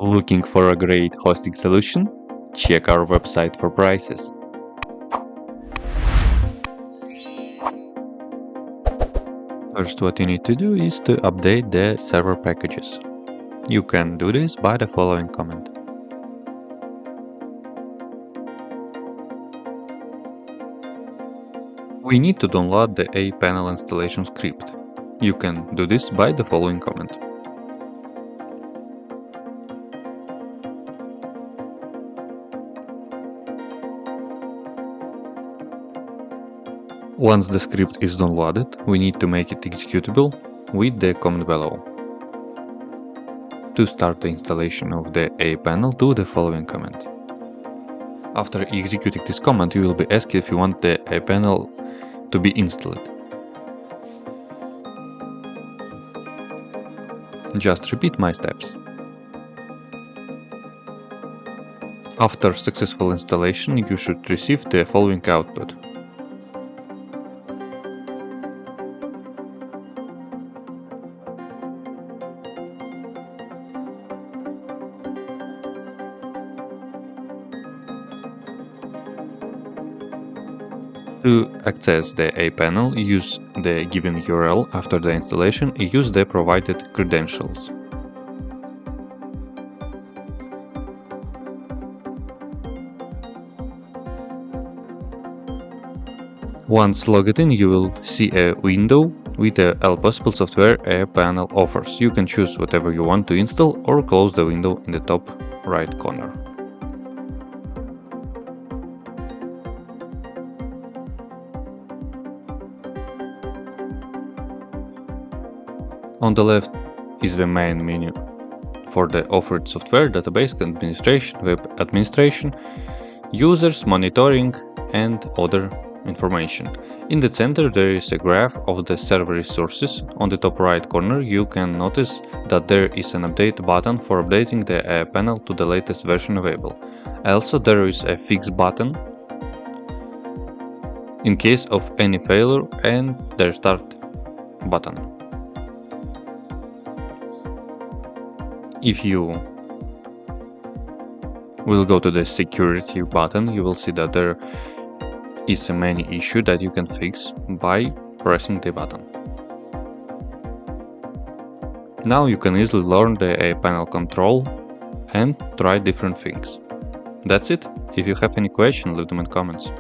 Looking for a great hosting solution? Check our website for prices. First, what you need to do is to update the server packages. You can do this by the following command. We need to download the aaPanel installation script. You can do this by the following command. Once the script is downloaded, we need to make it executable with the command below. To start the installation of the aaPanel, do the following command. After executing this command, you will be asked if you want the aaPanel to be installed. Just repeat my steps. After successful installation, you should receive the following output. To access the aaPanel, use the given URL. After the installation, use the provided credentials. Once logged in, you will see a window with all possible software aaPanel offers. You can choose whatever you want to install or close the window in the top right corner. On the left is the main menu for the offered software, database administration, web administration, users, monitoring, and other information. In the center there is a graph of the server resources. On the top right corner you can notice that there is an update button for updating the aaPanel to the latest version available. Also there is a fix button in case of any failure and the start button. If you will go to the security button, you will see that there is a many issue that you can fix by pressing the button. Now you can easily learn the aaPanel control and try different things. That's it. If you have any question, leave them in comments.